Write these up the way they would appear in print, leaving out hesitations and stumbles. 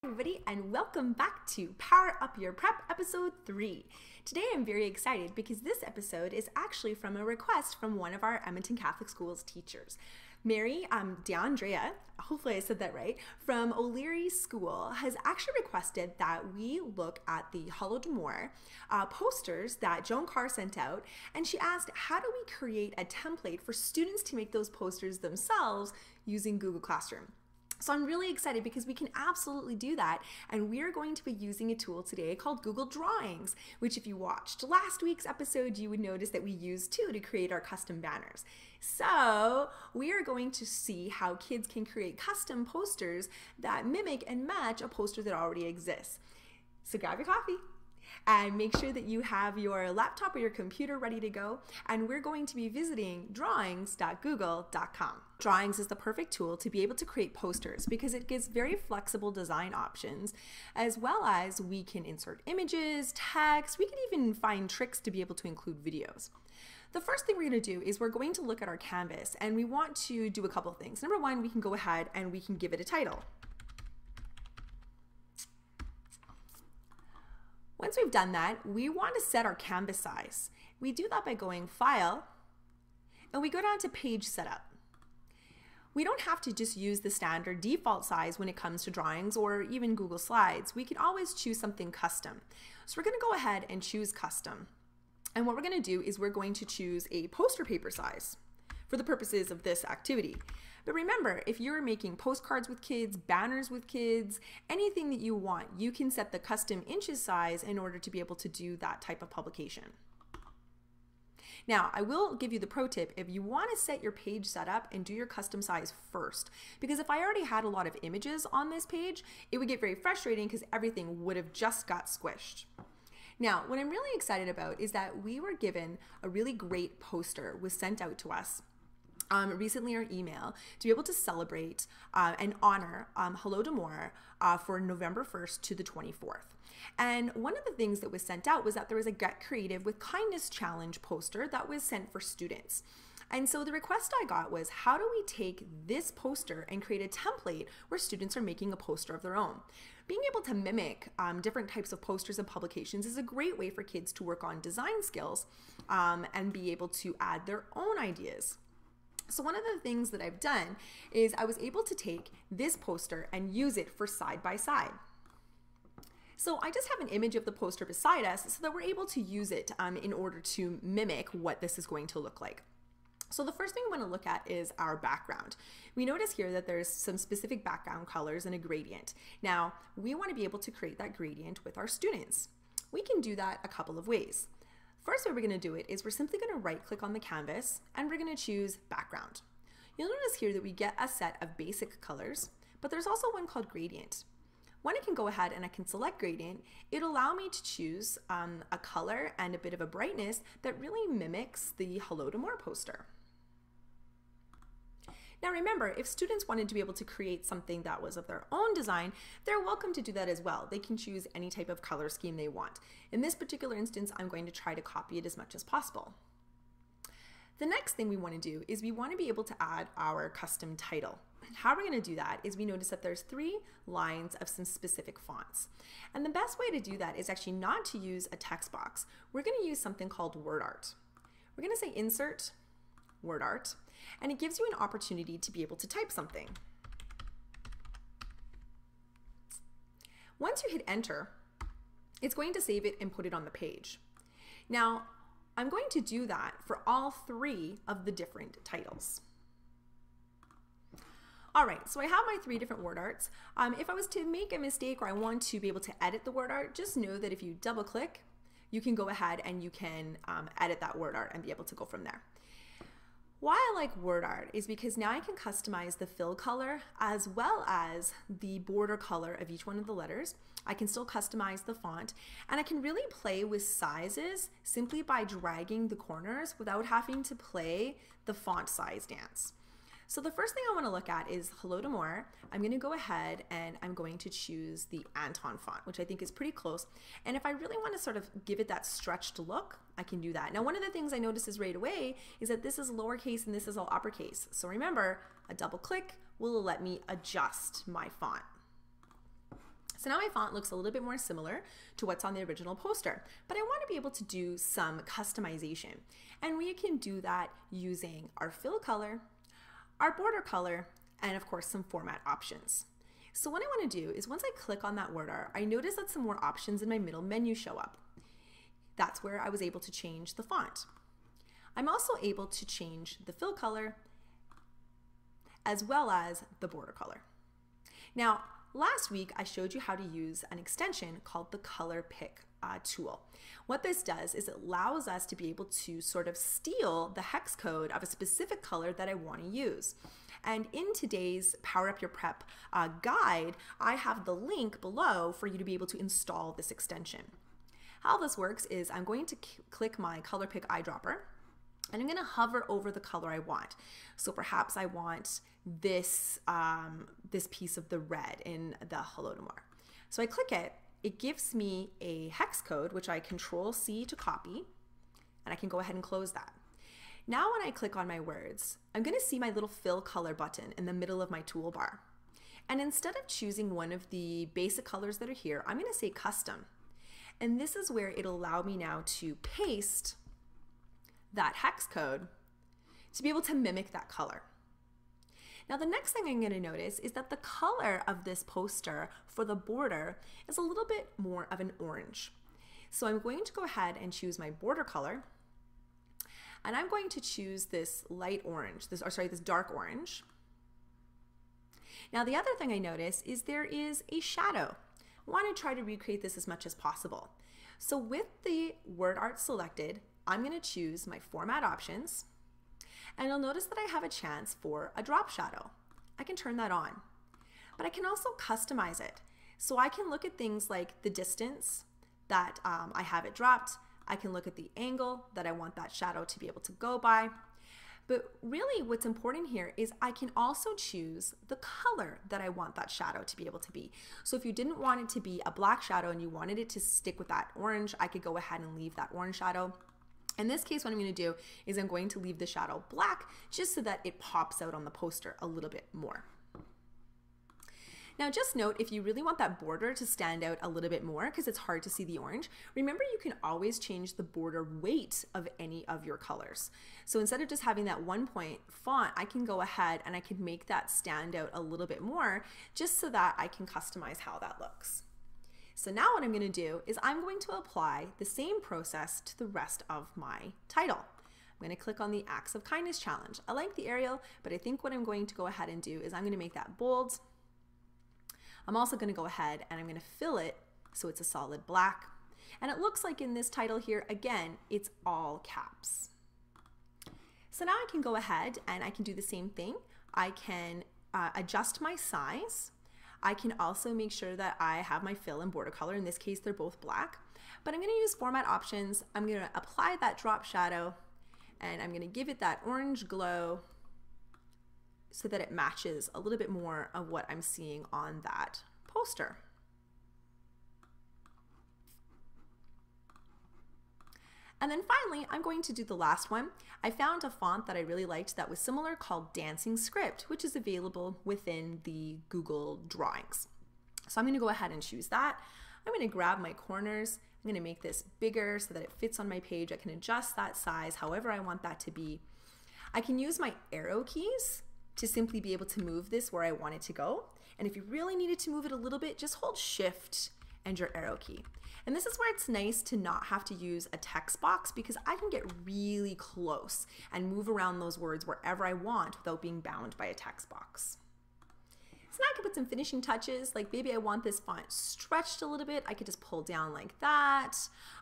Everybody, and welcome back to Power Up Your Prep episode 3. Today I'm very excited because this episode is actually from a request from one of our Edmonton Catholic Schools teachers. Mary DeAndrea, hopefully I said that right, from O'Leary School has actually requested that we look at the Holodomor posters that Joan Carr sent out, and she asked, how do we create a template for students to make those posters themselves using Google Classroom? So I'm really excited because we can absolutely do that, and we're going to be using a tool today called Google Drawings, which if you watched last week's episode, you would notice that we used too to create our custom banners. So we are going to see how kids can create custom posters that mimic and match a poster that already exists. So grab your coffee and make sure that you have your laptop or your computer ready to go, and we're going to be visiting drawings.google.com. Drawings is the perfect tool to be able to create posters because it gives very flexible design options, as well as we can insert images, text, we can even find tricks to be able to include videos. The first thing we're going to do is we're going to look at our canvas, and we want to do a couple of things. Number one, we can go ahead and we can give it a title. Once we've done that, we want to set our canvas size. We do that by going File, and we go down to Page Setup. We don't have to just use the standard default size when it comes to drawings or even Google Slides. We can always choose something custom. So we're going to go ahead and choose Custom. And what we're going to do is we're going to choose a poster paper size for the purposes of this activity. But remember, if you're making postcards with kids, banners with kids, anything that you want, you can set the custom inches size in order to be able to do that type of publication. Now, I will give you the pro tip if you want to set your page setup and do your custom size first, because if I already had a lot of images on this page, it would get very frustrating because everything would have just got squished. Now, what I'm really excited about is that we were given a really great poster was sent out to us recently our email to be able to celebrate and honor Holodomor for November 1st to the 24th. And one of the things that was sent out was that there was a Get Creative with Kindness Challenge poster that was sent for students. And so the request I got was, how do we take this poster and create a template where students are making a poster of their own? Being able to mimic different types of posters and publications is a great way for kids to work on design skills and be able to add their own ideas. So one of the things that I've done is I was able to take this poster and use it for side by side. So I just have an image of the poster beside us so that we're able to use it in order to mimic what this is going to look like. So the first thing we want to look at is our background. We notice here that there's some specific background colors and a gradient. Now, we want to be able to create that gradient with our students. We can do that a couple of ways. First way we're going to do it is we're simply going to right click on the canvas and we're going to choose background. You'll notice here that we get a set of basic colors, but there's also one called gradient. When I can go ahead and I can select gradient, it'll allow me to choose a color and a bit of a brightness that really mimics the Holodomor poster. Now remember, if students wanted to be able to create something that was of their own design, they're welcome to do that as well. They can choose any type of color scheme they want. In this particular instance, I'm going to try to copy it as much as possible. The next thing we want to do is we want to be able to add our custom title. How we're going to do that is we notice that there's 3 lines of some specific fonts. And the best way to do that is actually not to use a text box. We're going to use something called word art. We're going to say insert word art, and it gives you an opportunity to be able to type something. Once you hit enter, it's going to save it and put it on the page. Now, I'm going to do that for all 3 of the different titles. All right, so I have my 3 different word arts. If I was to make a mistake or I want to be able to edit the word art, just know that if you double click, you can go ahead and you can edit that word art and be able to go from there. Why I like word art is because now I can customize the fill color as well as the border color of each one of the letters. I can still customize the font, and I can really play with sizes simply by dragging the corners without having to play the font size dance. So the first thing I want to look at is Holodomor. I'm going to go ahead and I'm going to choose the Anton font, which I think is pretty close. And if I really want to sort of give it that stretched look, I can do that. Now, one of the things I notice is right away is that this is lowercase and this is all uppercase. So remember, a double click will let me adjust my font. So now my font looks a little bit more similar to what's on the original poster, but I want to be able to do some customization. And we can do that using our fill color, our border color, and of course some format options. So what I want to do is once I click on that word art, I notice that some more options in my middle menu show up. That's where I was able to change the font. I'm also able to change the fill color as well as the border color. Now, last week, I showed you how to use an extension called the Color Pick tool. What this does is it allows us to be able to sort of steal the hex code of a specific color that I want to use. And in today's Power Up Your Prep guide, I have the link below for you to be able to install this extension. How this works is I'm going to click my Color Pick eyedropper, and I'm going to hover over the color I want. So perhaps I want this, this piece of the red in the Holodomor. So I click it, it gives me a hex code, which I Control-C to copy, and I can go ahead and close that. Now when I click on my words, I'm going to see my little fill color button in the middle of my toolbar. And instead of choosing one of the basic colors that are here, I'm going to say custom. And this is where it'll allow me now to paste that hex code to be able to mimic that color. Now the next thing I'm going to notice is that the color of this poster for the border is a little bit more of an orange. So I'm going to go ahead and choose my border color, and I'm going to choose this light orange, this dark orange. Now the other thing I notice is there is a shadow. I want to try to recreate this as much as possible. So with the word art selected, I'm going to choose my format options, and you'll notice that I have a chance for a drop shadow. I can turn that on, but I can also customize it. So I can look at things like the distance that I have it dropped. I can look at the angle that I want that shadow to be able to go by. But really what's important here is I can also choose the color that I want that shadow to be able to be. So if you didn't want it to be a black shadow and you wanted it to stick with that orange, I could go ahead and leave that orange shadow. In this case, what I'm going to do is I'm going to leave the shadow black just so that it pops out on the poster a little bit more. Now just note, if you really want that border to stand out a little bit more because it's hard to see the orange, remember you can always change the border weight of any of your colors. So instead of just having that 1-point font, I can go ahead and I can make that stand out a little bit more just so that I can customize how that looks. So now what I'm going to do is I'm going to apply the same process to the rest of my title. I'm going to click on the Acts of Kindness challenge. I like the Arial, but I think what I'm going to go ahead and do is I'm going to make that bold. I'm also going to go ahead and I'm going to fill it so it's a solid black. And it looks like in this title here, again, it's all caps. So now I can go ahead and I can do the same thing. I can adjust my size. I can also make sure that I have my fill and border color. In this case, they're both black. But I'm going to use format options. I'm going to apply that drop shadow, and I'm going to give it that orange glow so that it matches a little bit more of what I'm seeing on that poster. And then finally, I'm going to do the last one. I found a font that I really liked that was similar called Dancing Script, which is available within the Google Drawings. So I'm going to go ahead and choose that. I'm going to grab my corners. I'm going to make this bigger so that it fits on my page. I can adjust that size however I want that to be. I can use my arrow keys to simply be able to move this where I want it to go. And if you really needed to move it a little bit, just hold Shift and your arrow key. And this is where it's nice to not have to use a text box because I can get really close and move around those words wherever I want without being bound by a text box. So now I can put some finishing touches, like maybe I want this font stretched a little bit. I could just pull down like that.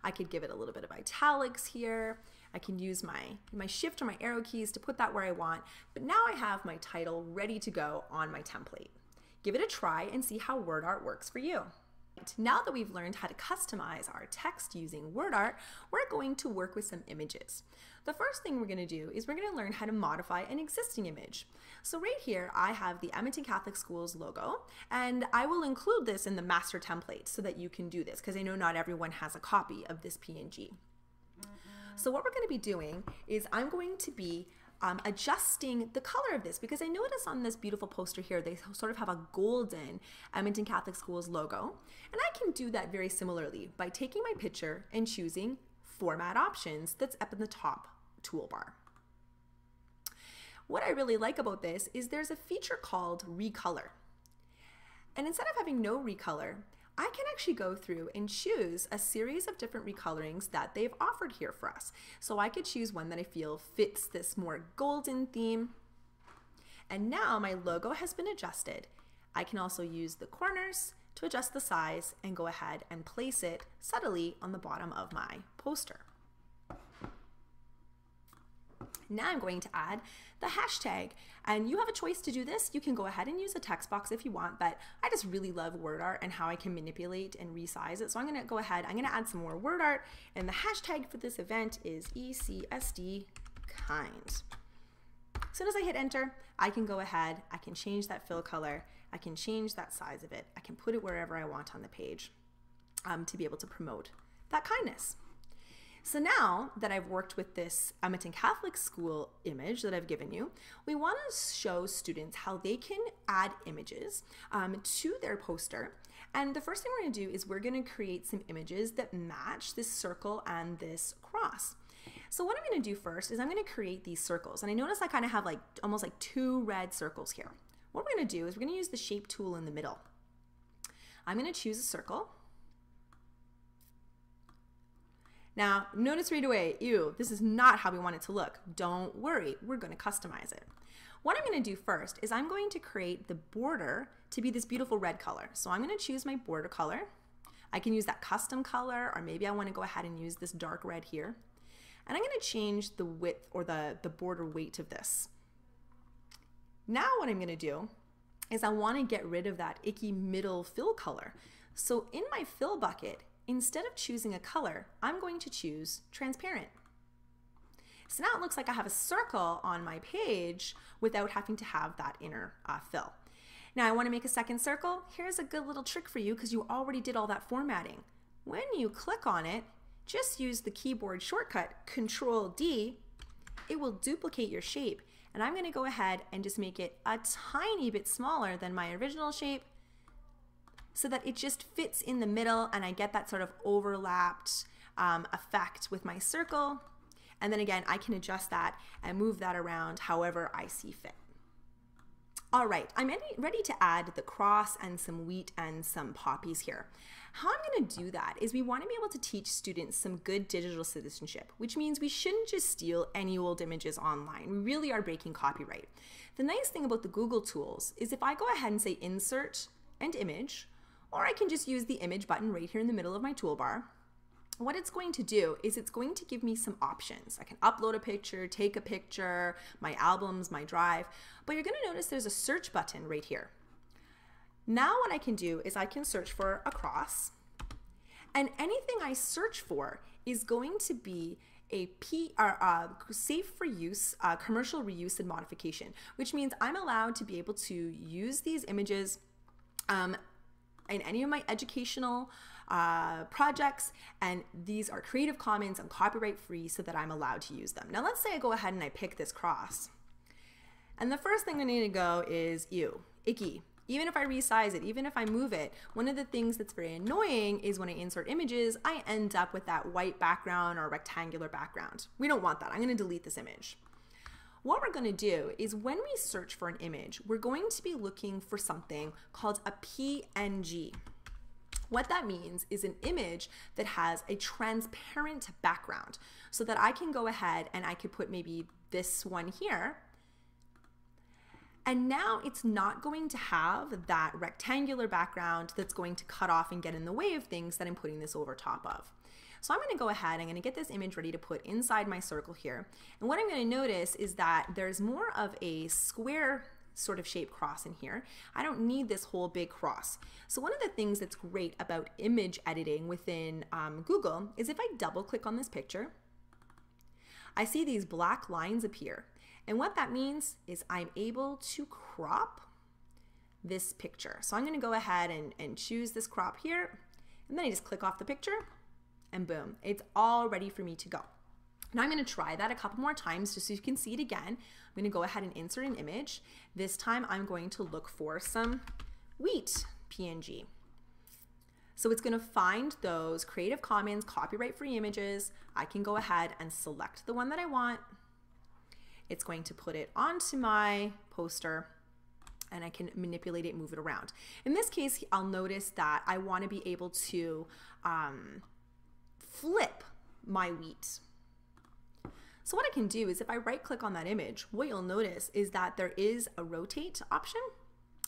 I could give it a little bit of italics here. I can use my Shift or my arrow keys to put that where I want. But now I have my title ready to go on my template. Give it a try and see how word art works for you. Now that we've learned how to customize our text using word art, we're going to work with some images. The first thing we're going to do is we're going to learn how to modify an existing image. So right here I have the Edmonton Catholic Schools logo, and I will include this in the master template so that you can do this because I know not everyone has a copy of this PNG. So what we're going to be doing is I'm going to be adjusting the color of this, because I notice on this beautiful poster here, they sort of have a golden Edmonton Catholic Schools logo. And I can do that very similarly by taking my picture and choosing Format Options that's up in the top toolbar. What I really like about this is there's a feature called Recolor. And instead of having no recolor, I can actually go through and choose a series of different recolorings that they've offered here for us. So I could choose one that I feel fits this more golden theme. And now my logo has been adjusted. I can also use the corners to adjust the size and go ahead and place it subtly on the bottom of my poster. Now I'm going to add the hashtag, and you have a choice to do this. You can go ahead and use a text box if you want, but I just really love word art and how I can manipulate and resize it. So I'm going to go ahead, I'm going to add some more word art, and the hashtag for this event is ECSD kind. As soon as I hit enter, I can go ahead, I can change that fill color, I can change that size of it, I can put it wherever I want on the page to be able to promote that kindness. So now that I've worked with this Edmonton Catholic School image that I've given you, we want to show students how they can add images to their poster. And the first thing we're going to do is we're going to create some images that match this circle and this cross. So what I'm going to do first is I'm going to create these circles. And I notice I kind of have like almost like 2 red circles here. What we're going to do is we're going to use the shape tool in the middle. I'm going to choose a circle. Now, notice right away, ew, this is not how we want it to look. Don't worry, we're going to customize it. What I'm going to do first is I'm going to create the border to be this beautiful red color. So I'm going to choose my border color. I can use that custom color, or maybe I want to go ahead and use this dark red here. And I'm going to change the width or the border weight of this. Now what I'm going to do is I want to get rid of that icky middle fill color. So in my fill bucket, instead of choosing a color, I'm going to choose transparent. So now it looks like I have a circle on my page without having to have that inner fill. Now I want to make a second circle. Here's a good little trick for you because you already did all that formatting. When you click on it, just use the keyboard shortcut Control-D. It will duplicate your shape. And I'm going to go ahead and just make it a tiny bit smaller than my original shape, so that it just fits in the middle and I get that sort of overlapped effect with my circle. And then again, I can adjust that and move that around however I see fit. All right, I'm ready to add the cross and some wheat and some poppies here. How I'm going to do that is we want to be able to teach students some good digital citizenship, which means we shouldn't just steal any old images online. We really are breaking copyright. The nice thing about the Google tools is if I go ahead and say insert and image, or I can just use the image button right here in the middle of my toolbar. What it's going to do is it's going to give me some options. I can upload a picture, take a picture, my albums, my drive, but you're going to notice there's a search button right here. Now what I can do is I can search for a cross, and anything I search for is going to be a safe for use, commercial reuse and modification, which means I'm allowed to be able to use these images in any of my educational projects, and these are Creative Commons and copyright free so that I'm allowed to use them. Now let's say I go ahead and I pick this cross, and the first thing I need to go is ew, icky. Even if I resize it, even if I move it, one of the things that's very annoying is when I insert images, I end up with that white background or rectangular background. We don't want that. I'm going to delete this image. What we're going to do is when we search for an image, we're going to be looking for something called a PNG. What that means is an image that has a transparent background so that I can go ahead and I could put maybe this one here. And now it's not going to have that rectangular background that's going to cut off and get in the way of things that I'm putting this over top of. So I'm going to go ahead, I'm going to get this image ready to put inside my circle here. And what I'm going to notice is that there's more of a square sort of shape cross in here. I don't need this whole big cross. So one of the things that's great about image editing within Google is if I double click on this picture, I see these black lines appear. And what that means is I'm able to crop this picture. So I'm going to go ahead and choose this crop here, and then I just click off the picture, and boom, it's all ready for me to go. Now I'm going to try that a couple more times just so you can see it again. I'm going to go ahead and insert an image. This time I'm going to look for some wheat PNG. So it's going to find those Creative Commons copyright free images. I can go ahead and select the one that I want. It's going to put it onto my poster and I can manipulate it, move it around. In this case, I'll notice that I want to be able to flip my wheat. So what I can do is if I right click on that image, what you'll notice is that there is a rotate option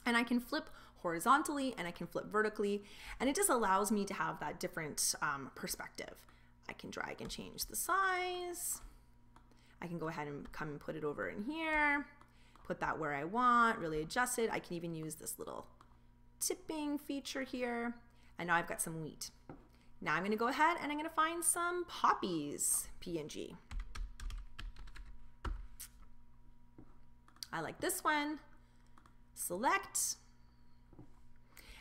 and I can flip horizontally and I can flip vertically, and it just allows me to have that different perspective. I can drag and change the size. I can go ahead and come and put it over in here, put that where I want, really adjust it. I can even use this little tipping feature here, and now I've got some wheat. Now I'm going to go ahead and I'm going to find some poppies PNG. I like this one. Select.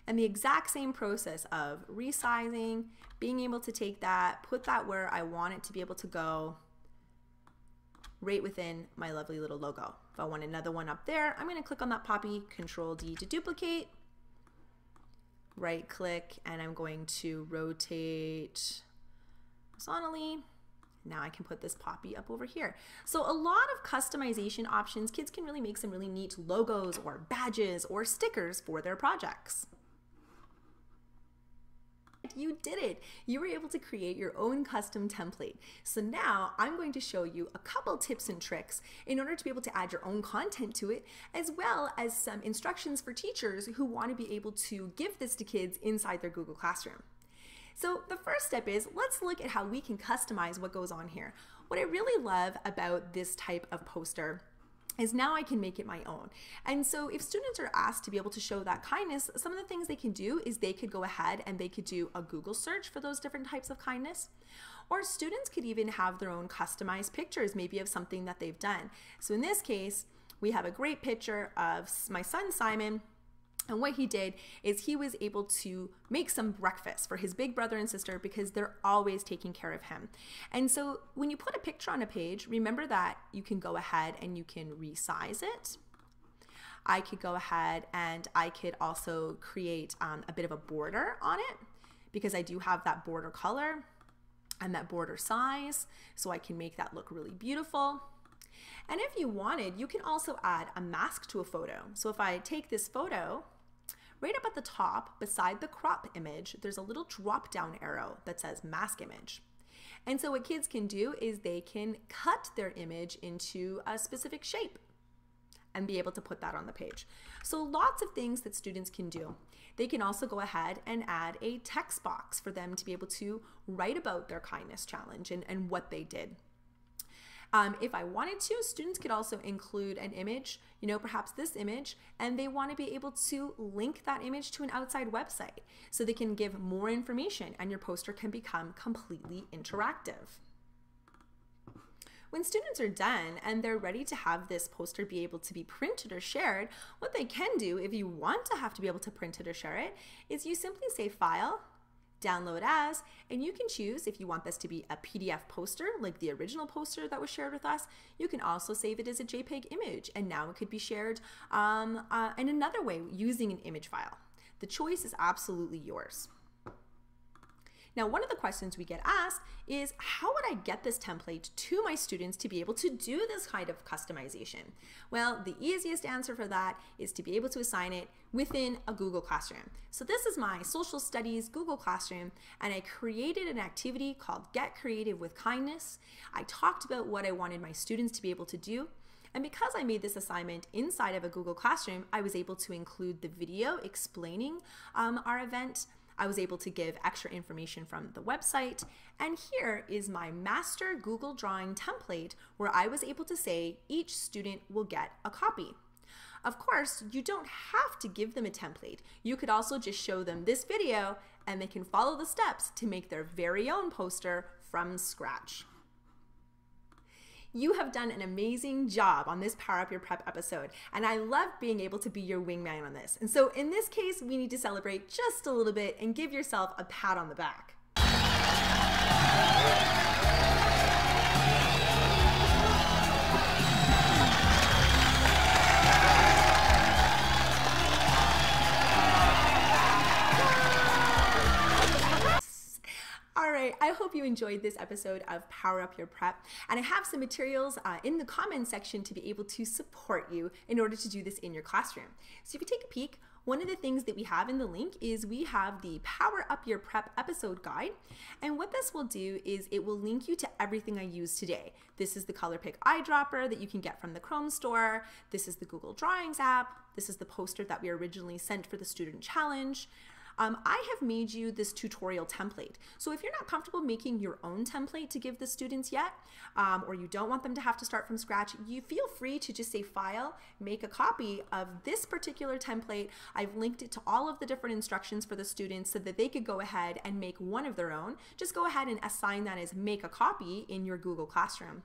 And the exact same process of resizing, being able to take that, put that where I want it to be able to go, right within my lovely little logo. If I want another one up there, I'm going to click on that poppy, Control D to duplicate, right click, and I'm going to rotate horizontally. Now I can put this poppy up over here. So a lot of customization options. Kids can really make some really neat logos or badges or stickers for their projects. You did it. You were able to create your own custom template. So now I'm going to show you a couple tips and tricks in order to be able to add your own content to it, as well as some instructions for teachers who want to be able to give this to kids inside their Google Classroom. So the first step is, let's look at how we can customize what goes on here. What I really love about this type of poster is now I can make it my own. And so if students are asked to be able to show that kindness, some of the things they can do is they could go ahead and they could do a Google search for those different types of kindness. Or students could even have their own customized pictures, maybe of something that they've done. So in this case, we have a great picture of my son Simon. And what he did is he was able to make some breakfast for his big brother and sister because they're always taking care of him. And so when you put a picture on a page, remember that you can go ahead and you can resize it. I could go ahead and I could also create a bit of a border on it because I do have that border color and that border size, so I can make that look really beautiful. And if you wanted, you can also add a mask to a photo. So if I take this photo, right up at the top beside the crop image, there's a little drop down arrow that says mask image. And so what kids can do is they can cut their image into a specific shape and be able to put that on the page. So lots of things that students can do. They can also go ahead and add a text box for them to be able to write about their kindness challenge and what they did. If I wanted to, students could also include an image, perhaps this image, and they want to be able to link that image to an outside website so they can give more information and your poster can become completely interactive. When students are done and they're ready to have this poster be able to be printed or shared, what they can do if you want to have to be able to print it or share it is you simply say File, Download As, and you can choose if you want this to be a PDF poster like the original poster that was shared with us. You can also save it as a JPEG image, and now it could be shared in another way using an image file. The choice is absolutely yours. Now, one of the questions we get asked is, how would I get this template to my students to be able to do this kind of customization? Well, the easiest answer for that is to be able to assign it within a Google Classroom. So this is my social studies Google Classroom, and I created an activity called Get Creative with Kindness. I talked about what I wanted my students to be able to do. And because I made this assignment inside of a Google Classroom, I was able to include the video explaining our event. I was able to give extra information from the website, and here is my master Google Drawing template where I was able to say each student will get a copy. Of course, you don't have to give them a template. You could also just show them this video and they can follow the steps to make their very own poster from scratch. You have done an amazing job on this Power Up Your Prep episode, and I love being able to be your wingman on this. And so in this case, we need to celebrate just a little bit and give yourself a pat on the back. hope you enjoyed this episode of Power Up Your Prep, and I have some materials in the comments section to be able to support you in order to do this in your classroom. So if you take a peek, one of the things that we have in the link is we have the Power Up Your Prep episode guide, and what this will do is it will link you to everything I use today. This is the Color Pick eyedropper that you can get from the Chrome store. This is the Google Drawings app. This is the poster that we originally sent for the student challenge. I have made you this tutorial template. So if you're not comfortable making your own template to give the students yet, or you don't want them to have to start from scratch, you feel free to just say File, make a copy of this particular template. I've linked it to all of the different instructions for the students so that they could go ahead and make one of their own. Just go ahead and assign that as make a copy in your Google Classroom.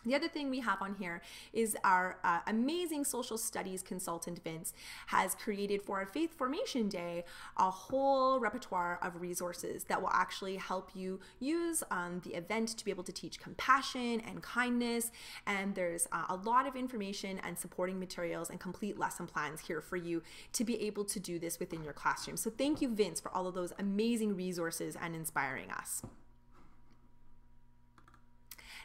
The other thing we have on here is our amazing social studies consultant, Vince, has created for our Faith Formation Day a whole repertoire of resources that will actually help you use the event to be able to teach compassion and kindness. And there's a lot of information and supporting materials and complete lesson plans here for you to be able to do this within your classroom. So thank you, Vince, for all of those amazing resources and inspiring us.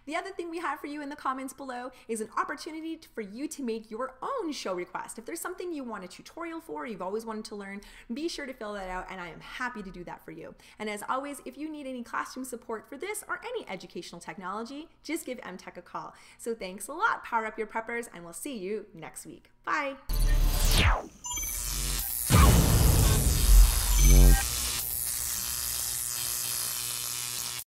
The other thing we have for you in the comments below is an opportunity for you to make your own show request. If there's something you want a tutorial for, you've always wanted to learn, be sure to fill that out, and I am happy to do that for you. And as always, if you need any classroom support for this or any educational technology, just give MTech a call. So thanks a lot, Power Up Your Preppers, and we'll see you next week. Bye.